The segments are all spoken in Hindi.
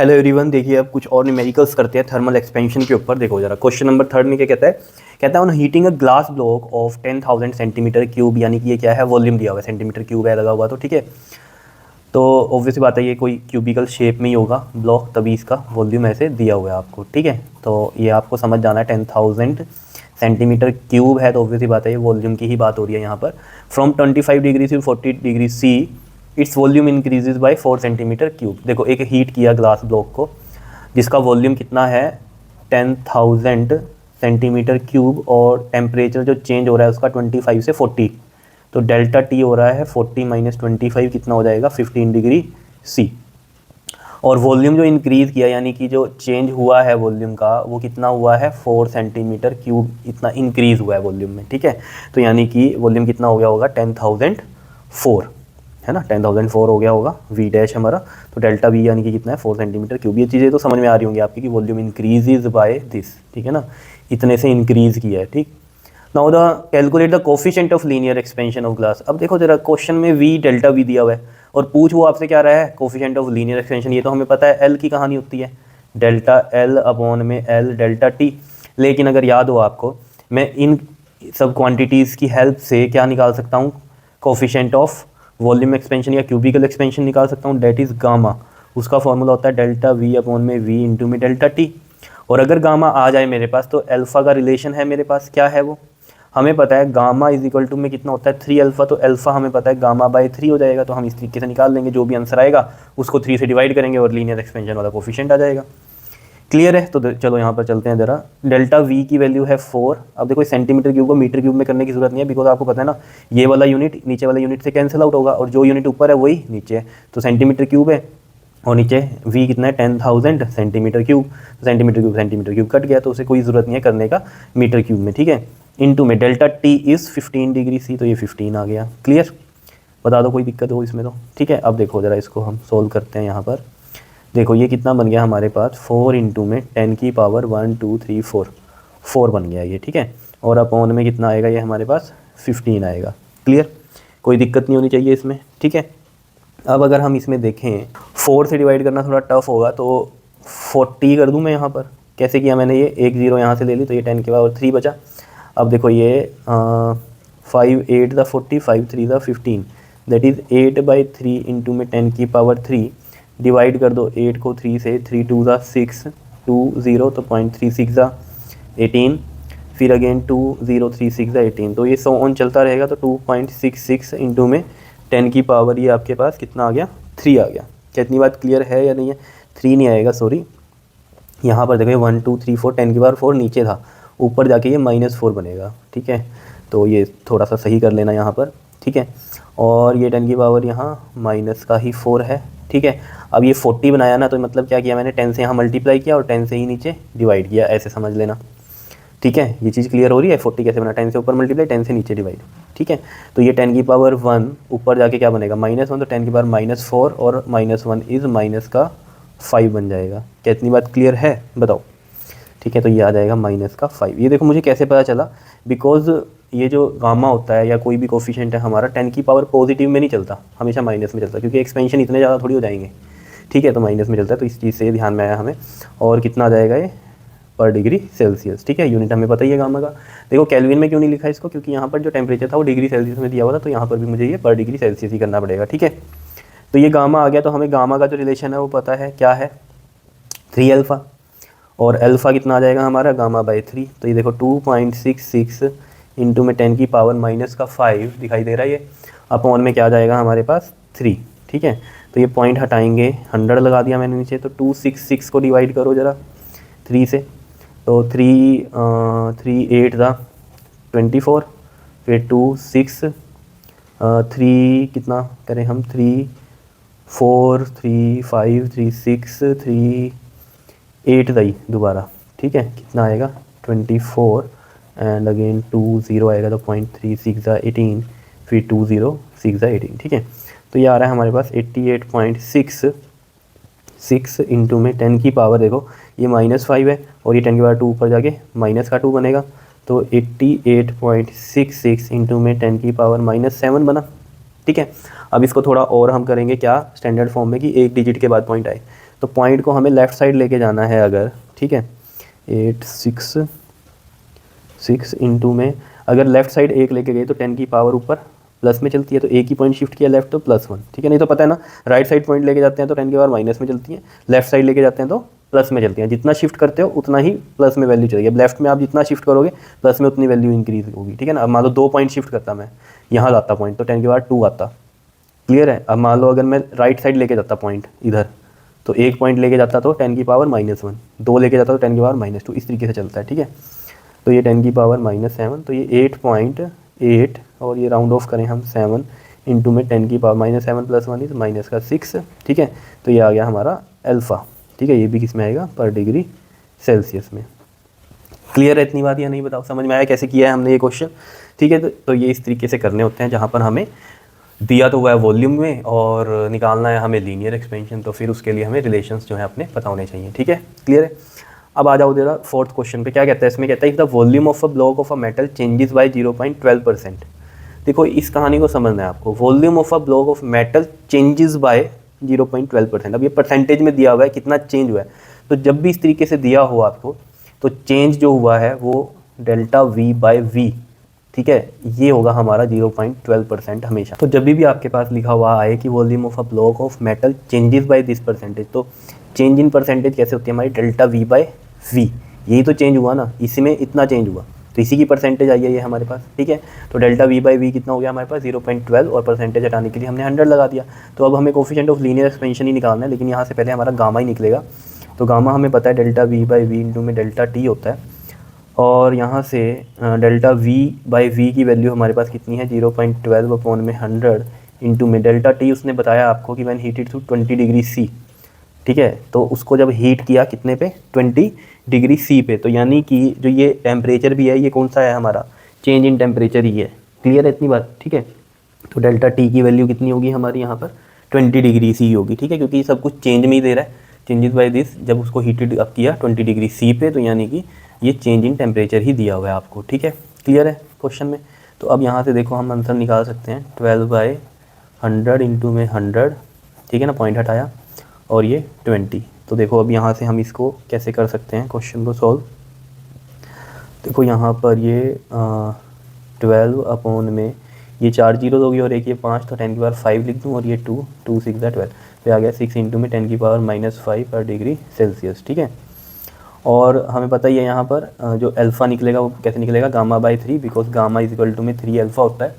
हेलो एवरीवन, देखिए अब कुछ और न्यूमेरिकल्स करते हैं थर्मल एक्सपेंशन के ऊपर। देखो जरा क्वेश्चन नंबर 3 में क्या कहता है on heating a glass block of 10,000 centimetre cube, यानी कि ये क्या है, वॉल्यूम दिया हुआ है, सेंटीमीटर क्यूब है लगा हुआ, तो ठीक है। तो ऑब्वियसली बात है ये कोई क्यूबिकल शेप में ही होगा ब्लॉक, तभी इसका वॉल्यूम ऐसे दिया हुआ है आपको, ठीक है। तो ये आपको समझ जाना है 10,000 सेंटीमीटर क्यूब है, तो ऑब्वियसली बात है ये वॉल्यूम की ही बात हो रही है यहाँ पर। फ्रॉम 25 डिग्री से 40 degree see its volume increases by 4 centimetre cube. देखो एक हीट किया ग्लास ब्लॉक को जिसका वॉल्यूम कितना है 10,000 सेंटीमीटर क्यूब, और टेम्परेचर जो चेंज हो रहा है उसका 25 से 40, तो डेल्टा टी हो रहा है 40 माइनस 25 कितना हो जाएगा 15 डिग्री सी। और वॉल्यूम जो इंक्रीज़ किया यानी कि जो चेंज हुआ है वॉल्यूम का वो कितना हुआ है 4 सेंटीमीटर क्यूब, इतना इंक्रीज़ हुआ है वॉल्यूम में, ठीक है। तो यानी कि वॉल्यूम कितना हो गया होगा 10,004, है ना, 10,004 हो गया होगा वी डैश हमारा। तो डेल्टा वी यानी कि कितना है 4 सेंटीमीटर क्यूब। ये चीज़ें तो समझ में आ रही होंगी आपकी कि वॉल्यूम इंक्रीजेज बाय दिस, ठीक है ना, इतने से इंक्रीज़ किया है, ठीक। Now the calculate the coefficient of linear expansion of glass. अब देखो जरा क्वेश्चन में वी डेल्टा वी दिया हुआ है और पूछ वो आपसे क्या रहा है कोफिशिएंट ऑफ लीनियर एक्सपेंशन। ये तो हमें पता है एल की कहानी होती है, डेल्टा एल अपॉन में एल डेल्टा टी। लेकिन अगर याद हो आपको, मैं इन सब क्वांटिटीज़ की हेल्प से क्या निकाल सकता हूँ, कोफिशिएंट ऑफ वॉल्यूम एक्सपेंशन या क्यूबिकल एक्सपेंशन निकाल सकता हूँ, डेट इज़ गामा। उसका फॉर्मूला होता है डेल्टा वी अपॉन में वी इंटू में डेल्टा टी। और अगर गामा आ जाए मेरे पास तो अल्फ़ा का रिलेशन है मेरे पास, क्या है वो हमें पता है, गामा इज इक्वल टू में कितना होता है 3 अल्फ़ा, तो अल्फ़ा हमें पता है गामा बाय 3 हो जाएगा। तो हम इस तरीके से निकाल लेंगे, जो भी आंसर आएगा उसको 3 से डिवाइड करेंगे और लीनियर एक्सपेंशन वाला कोफिशिएंट आ जाएगा। क्लियर है? तो चलो यहाँ पर चलते हैं ज़रा। डेल्टा वी की वैल्यू है 4। अब देखो सेंटीमीटर क्यूब को मीटर क्यूब में करने की जरूरत नहीं है, बिकॉज आपको पता है ना ये वाला यूनिट नीचे वाला यूनिट से कैंसिल आउट होगा और जो यूनिट ऊपर है वही नीचे है। तो सेंटीमीटर क्यूब है और नीचे v कितना है 10,000 सेंटीमीटर क्यूब। तो सेंटीमीटर क्यूब कट गया, तो उसे कोई ज़रूरत नहीं है करने का मीटर क्यूब में, ठीक है। इनटू में delta T is 15 degree C, तो ये 15 आ गया। क्लियर? बता दो कोई दिक्कत हो इसमें तो, ठीक है। अब देखो ज़रा इसको हम सोल्व करते हैं। यहाँ पर देखो ये कितना बन गया हमारे पास 4 इंटू में 10 की पावर 1 2 3 4 बन गया ये, ठीक है। और अपॉन में कितना आएगा, ये हमारे पास 15 आएगा। क्लियर? कोई दिक्कत नहीं होनी चाहिए इसमें, ठीक है। अब अगर हम इसमें देखें 4 से डिवाइड करना थोड़ा टफ होगा, तो 40 कर दूं मैं यहाँ पर। कैसे किया मैंने, ये एक ज़ीरो यहाँ से ले ली तो ये 10 के पावर 3 बचा। अब देखो ये 5 8 the 40 5 3 the 15, that is 8/3 into में 10 की पावर 3 डिवाइड कर दो 8 को 3 से, 3 2 ज़ा 6 2 0, तो 0.36 ज़ा 18, फिर अगेन 2 0 3 6 ज़ा 18, तो ये सो ऑन चलता रहेगा। तो 2.66 इंटू में 10 की पावर ये आपके पास कितना आ गया 3 आ गया। क्या इतनी बात क्लियर है या नहीं है? 3 नहीं आएगा, सॉरी, यहाँ पर देखो 1 2 3 4, 10 की पावर 4 नीचे था, ऊपर जाके ये -4 बनेगा, ठीक है। तो ये थोड़ा सा सही कर लेना यहाँ पर, ठीक है। और ये 10 की पावर यहाँ माइनस का ही 4 है, ठीक है। अब ये 40 बनाया ना, तो मतलब क्या किया मैंने, 10 से यहाँ मल्टीप्लाई किया और 10 से ही नीचे डिवाइड किया, ऐसे समझ लेना, ठीक है। ये चीज़ क्लियर हो रही है? 40 कैसे बना, 10 से ऊपर मल्टीप्लाई 10 से नीचे डिवाइड, ठीक है। तो ये 10 की पावर 1 ऊपर जाके क्या बनेगा -1, तो 10 की पावर -4 और -1 इज़ माइनस का 5 बन जाएगा। क्या इतनी बात क्लियर है? बताओ, ठीक है। तो ये आ जाएगा -5। ये देखो मुझे कैसे पता चला, बिकॉज ये जो गामा होता है या कोई भी कोफिशिएंट है हमारा 10 की पावर पॉजिटिव में नहीं चलता, हमेशा माइनस में चलता, क्योंकि एक्सपेंशन इतने ज़्यादा थोड़ी हो जाएंगे, ठीक है। तो माइनस में चलता है, तो इस चीज़ से ध्यान में आया हमें। और कितना आ जाएगा ये पर डिग्री सेल्सियस, ठीक है। यूनिट हमें पता ही है गामा का। देखो केल्विन में क्यों नहीं लिखा इसको, क्योंकि यहाँ पर जो टेम्परेचर था वो डिग्री सेल्सियस में दिया हुआ था, तो यहाँ पर भी मुझे ये पर डिग्री सेल्सियस ही करना पड़ेगा, ठीक है। तो ये गामा आ गया, तो हमें गामा का जो रिलेशन है वो पता है क्या है, 3 अल्फ़ा, और अल्फ़ा कितना आ जाएगा हमारा गामा बाई 3। तो ये देखो 2.66 इंटू में 10 की पावर -5 दिखाई दे रहा है ये, अपॉन में क्या आ जाएगा हमारे पास 3, ठीक है। तो ये पॉइंट हटाएंगे, 100 लगा दिया मैंने नीचे, तो 266 को डिवाइड करो ज़रा 3 से, तो 3 8 था 24, फिर 2 6 3 कितना करें हम, 3 4 3 5 3 6 3 8 दई दोबारा, ठीक है। कितना आएगा 24 एंड अगेन 2 0 आएगा, तो 0.36 18, फिर 2 0 6 18, ठीक है। तो ये आ रहा है हमारे पास 88.66 इंटू में 10 की पावर, देखो ये -5 है और ये 10 की पावर 2 ऊपर जाके -2 बनेगा, तो 88.66 इंटू में 10 की पावर -7 बना, ठीक है। अब इसको थोड़ा और हम करेंगे क्या, स्टैंडर्ड फॉर्म में, कि एक डिजिट के बाद पॉइंट आए। तो पॉइंट को हमें लेफ़्ट साइड लेके जाना है अगर, ठीक है, 8 6 इंटू में अगर लेफ़्ट साइड 1 लेके गए तो 10 की पावर ऊपर प्लस में चलती है, तो एक ही पॉइंट शिफ्ट किया लेफ्ट तो +1, ठीक है। नहीं तो पता है ना, राइट साइड पॉइंट लेके जाते हैं तो 10 की पावर माइनस में चलती है, लेफ्ट साइड लेके जाते हैं तो प्लस में चलती है। जितना शिफ्ट करते हो उतना ही प्लस में वैल्यू चलेगी। अब लेफ्ट में आप जितना शिफ्ट करोगे प्लस में उतनी वैल्यू इंक्रीज होगी, ठीक है ना। अब मान लो 2 पॉइंट शिफ्ट करता मैं, यहाँ लाता पॉइंट तो 10 की पावर 2 आता, क्लियर है। अब मान लो अगर मैं राइट साइड लेके जाता पॉइंट इधर, तो 1 पॉइंट लेके जाता तो 10 की पावर -1, 2 लेके जाता तो 10 की पावर -2, इस तरीके से चलता है, ठीक है। तो ये 10 की पावर -7, तो ये 8.8 और ये राउंड ऑफ करें हम 7 इंटू में 10 की पावर -7 + 1 इज -6, ठीक है। तो ये आ गया हमारा अल्फ़ा, ठीक है। ये भी किस में आएगा, पर डिग्री सेल्सियस में। क्लियर है इतनी बात या नहीं, बताओ समझ में आया कैसे किया है हमने ये क्वेश्चन, ठीक है। तो ये इस तरीके से करने होते हैं, जहाँ पर हमें दिया तो हुआ है वॉल्यूम में और निकालना है हमें लीनियर एक्सपेंशन, तो फिर उसके लिए हमें रिलेशंस जो है अपने पता होने चाहिए, ठीक है। क्लियर है। अब आ जाओ जरा फोर्थ क्वेश्चन पे, क्या कहता है इसमें, कहता है the volume of a block of a metal changes by 0.12%। देखो इस कहानी को समझना है आपको, volume of a block of metal changes by 0.12%। अब ये परसेंटेज में दिया हुआ है कितना चेंज हुआ है, तो जब भी इस तरीके से दिया हो आपको तो चेंज जो हुआ है वो ΔV/V, ठीक है, ये होगा हमारा 0.12% हमेशा। तो जब भी आपके पास लिखा हुआ आए कि volume of a block of metal changes by this percentage, तो चेंज इन परसेंटेज कैसे होती है हमारी, ΔV/V, यही तो चेंज हुआ ना, इसी में इतना चेंज हुआ तो इसी की परसेंटेज आई है ये हमारे पास, ठीक है। तो ΔV/V कितना हो गया हमारे पास 0.12 और परसेंटेज हटाने के लिए हमने 100 लगा दिया। तो अब हमें कोफिशिएंट ऑफ लीनियर एक्सपेंशन ही निकालना है, लेकिन यहाँ से पहले हमारा गामा ही निकलेगा। तो गामा हमें पता है ΔV/V इंटू में ΔT होता है, और यहाँ से ΔV/V की वैल्यू हमारे पास कितनी है 0.12/100 इंटू में ΔT उसने बताया आपको कि when heated to 20 degree C, ठीक है। तो उसको जब हीट किया कितने पे, 20 डिग्री C पे, तो यानी कि जो ये टेम्परेचर भी है ये कौन सा है हमारा, चेंज इन टेम्परेचर ही है। क्लियर है इतनी बात, ठीक है। तो ΔT की वैल्यू कितनी होगी हमारी यहाँ पर 20 डिग्री C होगी, ठीक है, क्योंकि ये सब कुछ चेंज में ही दे रहा है, चेंजेस बाय दिस, जब उसको हीटेड अप किया 20 डिग्री C पे, तो यानी कि ये चेंज इन टेम्परेचर ही दिया हुआ है आपको, ठीक है। क्लियर है क्वेश्चन में। तो अब यहाँ से देखो हम आंसर निकाल सकते हैं 12/100 इंटू में 100, ठीक है ना, पॉइंट हटाया, और ये 20। तो देखो अब यहाँ से हम इसको कैसे कर सकते हैं क्वेश्चन को सॉल्व। देखो यहाँ पर ये 12 अपॉन में ये 4 जीरो होगी और एक ये 5, तो 10 की पावर 5 लिख दूँ, और ये 2 2 6 12, तो आ गया 6 इंटू में 10 की पावर -5 पर डिग्री सेल्सियस, ठीक है। और हमें पता ही है यहाँ पर जो अल्फ़ा निकलेगा वो कैसे निकलेगा, gamma, because gamma is equal to में 3 अल्फ़ा होता है,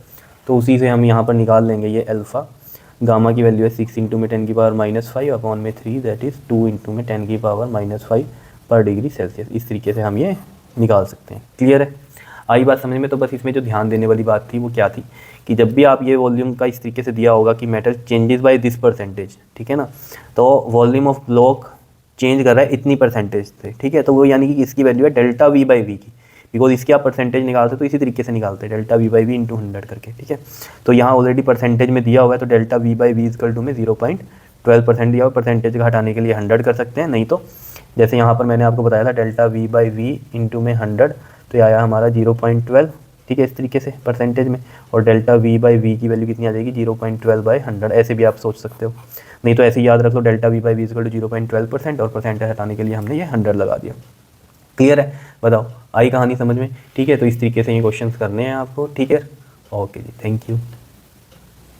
तो उसी से हम यहाँ पर निकाल लेंगे ये अल्फ़ा। गामा की वैल्यू है 6 इंटू में 10 की पावर -5 अपॉन में 3, दैट इज़ 2 इंटू में 10 की पावर -5 पर डिग्री सेल्सियस। इस तरीके से हम ये निकाल सकते हैं। क्लियर है, आई बात समझ में। तो बस इसमें जो ध्यान देने वाली बात थी वो क्या थी कि जब भी आप ये वॉल्यूम का इस तरीके से दिया होगा कि metal changes by this percentage, ठीक है ना, तो वॉल्यूम ऑफ ब्लॉक चेंज कर रहा है इतनी परसेंटेज से, ठीक है। तो वो यानी कि इसकी वैल्यू है ΔV/V की, बिकॉज इसकी आप परसेंटेज निकालते तो इसी तरीके से निकालते हैं ΔV/V इंटू 100 करके, ठीक है। तो यहाँ ऑलरेडी परसेंटेज में दिया हुआ है, तो ΔV/V इक्वल टू में 0.12% दिया हुआ, परसेंटेज का हटाने के लिए 100 कर सकते हैं, नहीं तो जैसे यहाँ पर मैंने आपको बताया था ΔV/V इंटू में 100, तो ये आया हमारा 0.12, ठीक है, इस तरीके से परसेंटेज में। और ΔV/V की वैल्यू कितनी आ जाएगी 0.12/100, ऐसे भी आप सोच सकते हो, नहीं तो ऐसे ही याद रख लो ΔV/V इक्वल टू 0.12% और परसेंटेज हटाने के लिए हमने ये 100 लगा दिया। क्लियर है, बताओ आई कहानी समझ में, ठीक है। तो इस तरीके से ये क्वेश्चंस करने हैं आपको, ठीक है। ओके जी, थैंक यू।